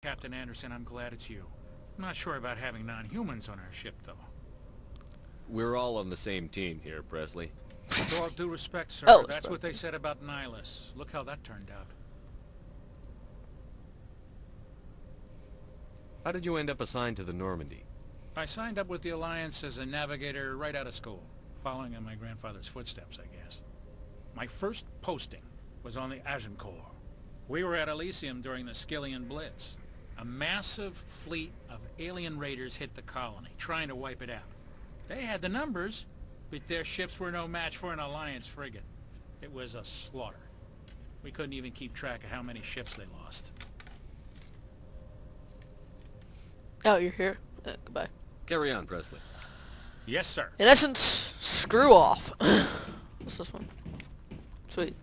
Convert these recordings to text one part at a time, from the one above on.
Captain Anderson, I'm glad it's you. I'm not sure about having non-humans on our ship, though. We're all on the same team here, Presley. With all due respect, sir, Oh, that's what they said about Nihilus. Look how that turned out. How did you end up assigned to the Normandy? I signed up with the Alliance as a navigator right out of school, following in my grandfather's footsteps, I guess. My first posting was on the Agincourt. We were at Elysium during the Skillian Blitz. A massive fleet of alien raiders hit the colony, trying to wipe it out. They had the numbers, but their ships were no match for an Alliance frigate. It was a slaughter. We couldn't even keep track of how many ships they lost. Oh, you're here? Goodbye. Carry on, Presley. Yes, sir. In essence, screw off. What's this one? Sweet.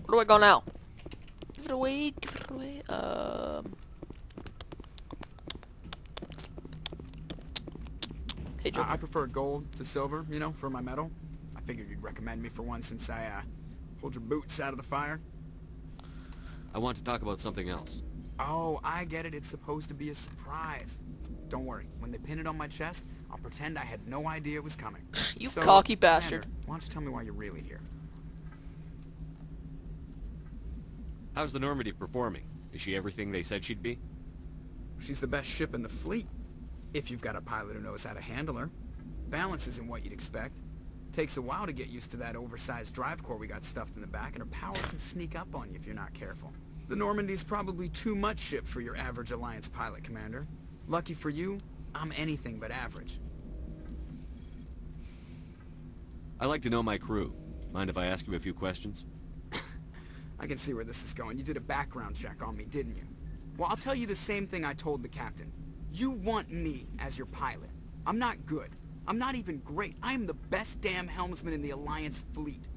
Where do I go now? Give it away, give it away. Hey, Joker. I prefer gold to silver, you know, for my medal. I figured you'd recommend me for one since I, pulled your boots out of the fire. I want to talk about something else. Oh, I get it. It's supposed to be a surprise. Don't worry. When they pin it on my chest, I'll pretend I had no idea it was coming. You So, cocky bastard. Commander, why don't you tell me why you're really here? How's the Normandy performing? Is she everything they said she'd be? She's the best ship in the fleet. If you've got a pilot who knows how to handle her. Balance isn't what you'd expect. Takes a while to get used to that oversized drive core we got stuffed in the back, and her power can sneak up on you if you're not careful. The Normandy's probably too much ship for your average Alliance pilot, Commander. Lucky for you, I'm anything but average. I like to know my crew. Mind if I ask you a few questions? I can see where this is going. You did a background check on me, didn't you? Well, I'll tell you the same thing I told the captain. You want me as your pilot. I'm not good. I'm not even great. I am the best damn helmsman in the Alliance fleet.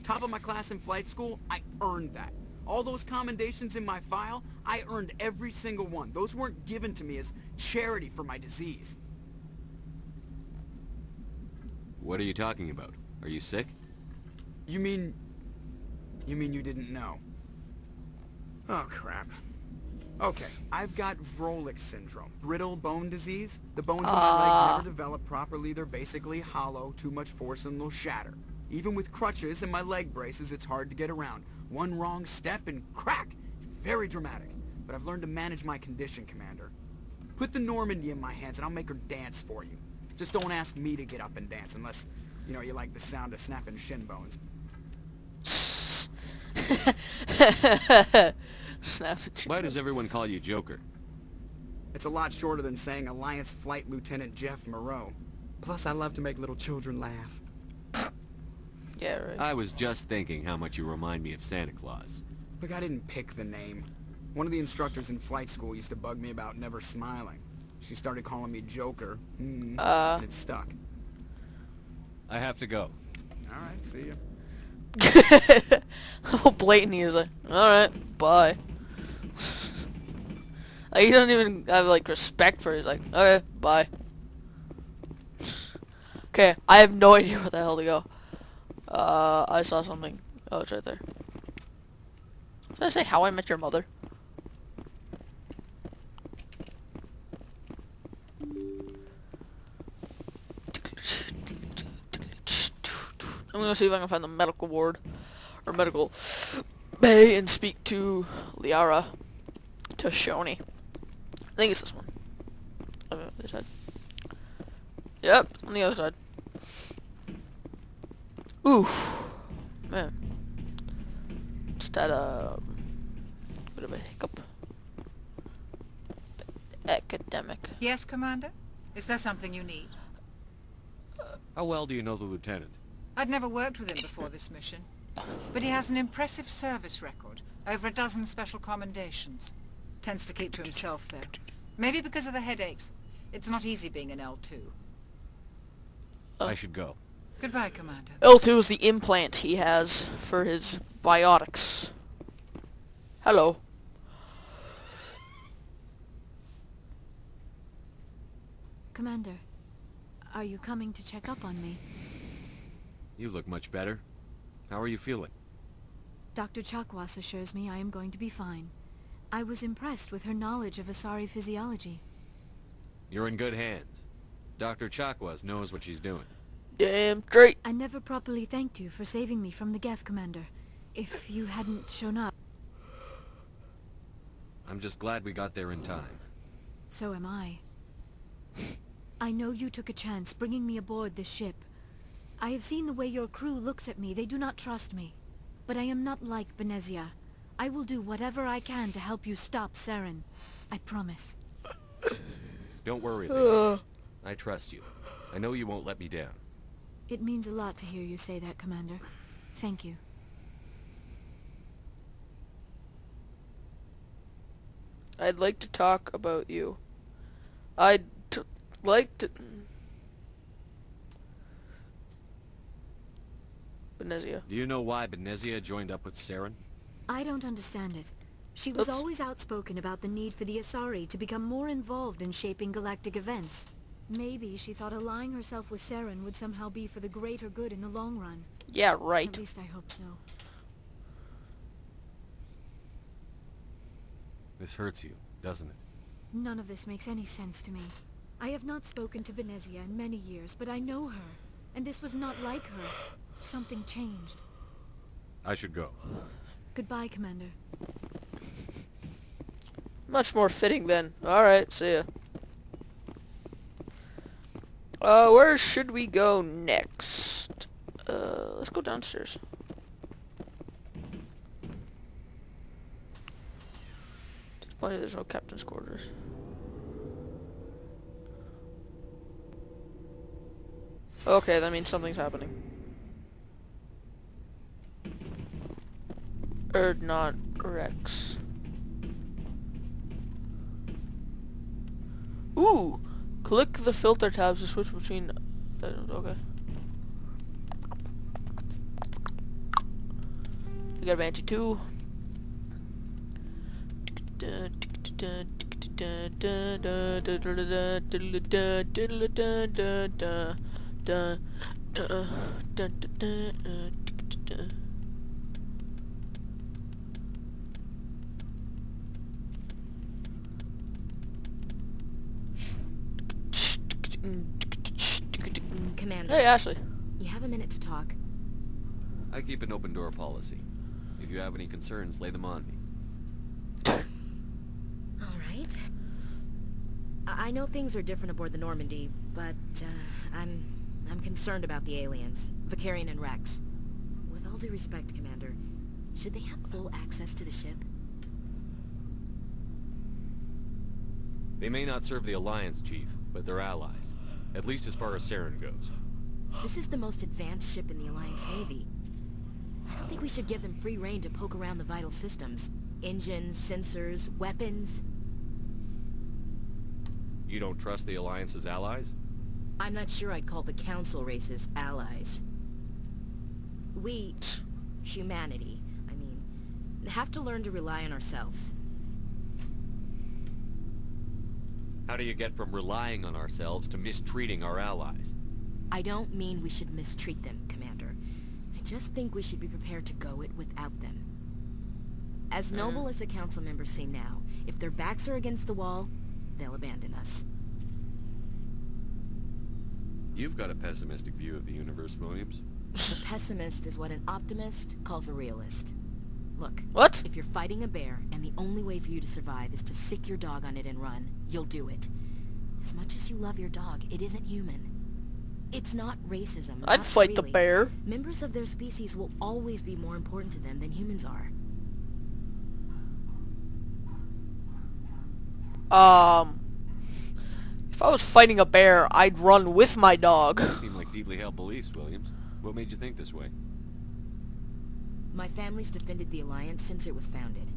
Top of my class in flight school, I earned that. All those commendations in my file, I earned every single one. Those weren't given to me as charity for my disease. What are you talking about? Are you sick? You mean you didn't know? Oh, crap. Okay, I've got Vrolik syndrome, brittle bone disease. The bones in my legs never develop properly. They're basically hollow, too much force and they'll shatter. Even with crutches and my leg braces, it's hard to get around. One wrong step and crack! It's very dramatic. But I've learned to manage my condition, Commander. Put the Normandy in my hands and I'll make her dance for you. Just don't ask me to get up and dance unless, you know, you like the sound of snapping shin bones. Why does everyone call you Joker? It's a lot shorter than saying Alliance Flight Lieutenant Jeff Moreau. Plus, I love to make little children laugh. Yeah, right. I was just thinking how much you remind me of Santa Claus. Look, I didn't pick the name. One of the instructors in flight school used to bug me about never smiling. She started calling me Joker, and it stuck. I have to go. Alright, see ya. How blatant he is. Like, alright, bye. Like, he doesn't even have, like, respect for it. He's like, okay, bye. Okay, I have no idea where the hell to go. I saw something. Oh, it's right there. Did I say How I Met Your Mother? I'm gonna see if I can find the medical ward or medical bay and speak to Liara Tashoni. I think it's this one. On the other side. Yep, on the other side. Ooh, man. Just had a bit of a hiccup. Academic. Yes, Commander? Is there something you need? How well do you know the lieutenant? I'd never worked with him before this mission, but he has an impressive service record, over a dozen special commendations. Tends to keep to himself, though. Maybe because of the headaches. It's not easy being an L2. I should go. Goodbye, Commander. L2 is the implant he has for his biotics. Hello. Commander, are you coming to check up on me? You look much better. How are you feeling? Dr. Chakwas assures me I am going to be fine. I was impressed with her knowledge of Asari physiology. You're in good hands. Dr. Chakwas knows what she's doing. Damn straight. I never properly thanked you for saving me from the Geth, Commander. If you hadn't shown up... I'm just glad we got there in time. So am I. I know you took a chance bringing me aboard this ship. I have seen the way your crew looks at me. They do not trust me. But I am not like Benezia. I will do whatever I can to help you stop Saren. I promise. Don't worry, Lady. I trust you. I know you won't let me down. It means a lot to hear you say that, Commander. Thank you. I'd like to talk about you. I'd like to... Benezia. Do you know why Benezia joined up with Saren? I don't understand it. She was Oops. always outspoken about the need for the Asari to become more involved in shaping galactic events. Maybe she thought allying herself with Saren would somehow be for the greater good in the long run. Yeah, right. At least I hope so. This hurts you, doesn't it? None of this makes any sense to me. I have not spoken to Benezia in many years, but I know her. And this was not like her. Something changed. I should go. Goodbye, Commander. Much more fitting then. Alright, see ya. Where should we go next? Let's go downstairs. Disappointed there's no captain's quarters. Okay, that means something's happening. Not Rex. Ooh! Click the filter tabs to switch between items. Okay. We got a Banshee 2. Commander, Hey, Ashley. you have a minute to talk. I keep an open door policy. If you have any concerns, lay them on me. All right. I know things are different aboard the Normandy, but I'm concerned about the aliens, Vicarian and Rex. With all due respect, Commander, should they have full access to the ship? They may not serve the Alliance, Chief, but they're allies. At least as far as Saren goes. This is the most advanced ship in the Alliance Navy. I don't think we should give them free rein to poke around the vital systems. Engines, sensors, weapons. You don't trust the Alliance's allies? I'm not sure I'd call the Council races allies. We, humanity, I mean, have to learn to rely on ourselves. How do you get from relying on ourselves to mistreating our allies? I don't mean we should mistreat them, Commander. I just think we should be prepared to go it without them. As noble as the Council members seem now, if their backs are against the wall, they'll abandon us. You've got a pessimistic view of the universe, Williams. A pessimist is what an optimist calls a realist. Look, What? if you're fighting a bear and the only way for you to survive is to sick your dog on it and run, you'll do it. As much as you love your dog, it isn't human. It's not racism. I'd not fight the really. bear. Members of their species will always be more important to them than humans are. If I was fighting a bear, I'd run with my dog. You seem like deeply held beliefs, Williams. What made you think this way? My family's defended the Alliance since it was founded.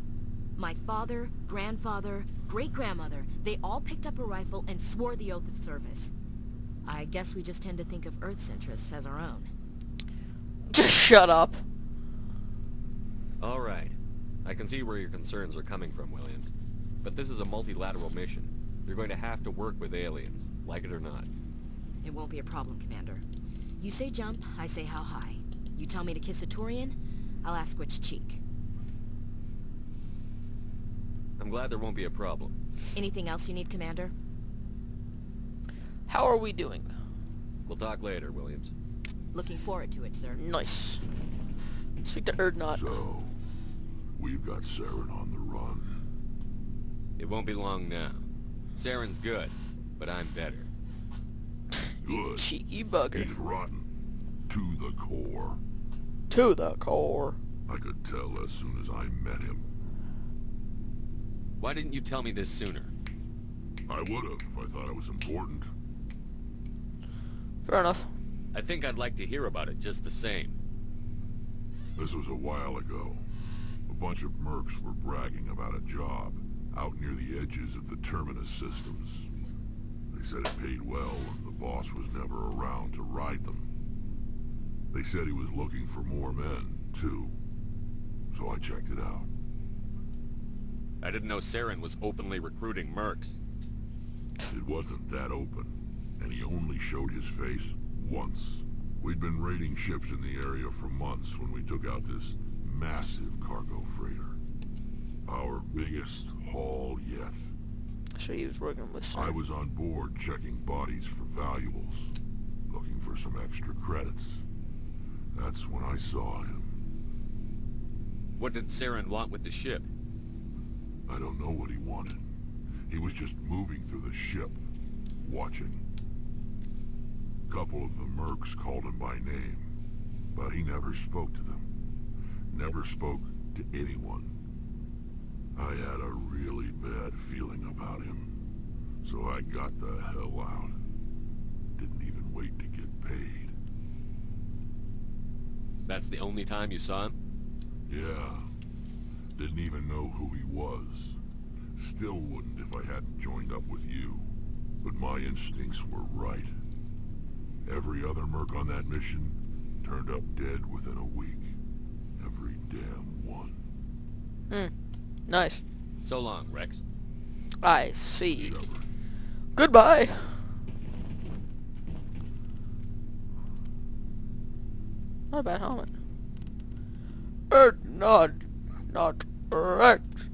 My father, grandfather, great-grandmother, they all picked up a rifle and swore the oath of service. I guess we just tend to think of Earth's interests as our own. Just shut up. All right. I can see where your concerns are coming from, Williams. But this is a multilateral mission. You're going to have to work with aliens, like it or not. It won't be a problem, Commander. You say jump, I say how high. You tell me to kiss a Turian, I'll ask which cheek. I'm glad there won't be a problem. Anything else you need, Commander? How are we doing? We'll talk later, Williams. Looking forward to it, sir. Nice. Speak to Erdnot. So, we've got Saren on the run. It won't be long now. Saren's good, but I'm better. Good. Cheeky bugger. He's rotten. To the core. To the core. I could tell as soon as I met him. Why didn't you tell me this sooner? I would've if I thought it was important. Fair enough. I think I'd like to hear about it just the same. This was a while ago. A bunch of mercs were bragging about a job out near the edges of the Terminus systems. They said it paid well and the boss was never around to ride them. They said he was looking for more men, too. So I checked it out. I didn't know Saren was openly recruiting mercs. It wasn't that open, and he only showed his face once. We'd been raiding ships in the area for months when we took out this massive cargo freighter. Our biggest haul yet. So he was working with I some. was on board checking bodies for valuables, looking for some extra credits. That's when I saw him. What did Saren want with the ship? I don't know what he wanted. He was just moving through the ship, watching. A couple of the mercs called him by name, but he never spoke to them. Never spoke to anyone. I had a really bad feeling about him, so I got the hell out. Didn't even wait to get paid. That's the only time you saw him? Yeah. Didn't even know who he was. Still wouldn't if I hadn't joined up with you. But my instincts were right. Every other merc on that mission turned up dead within a week. Every damn one. Nice. So long, Rex. I see. Shepard. Goodbye. Not a bad helmet. Not Rex.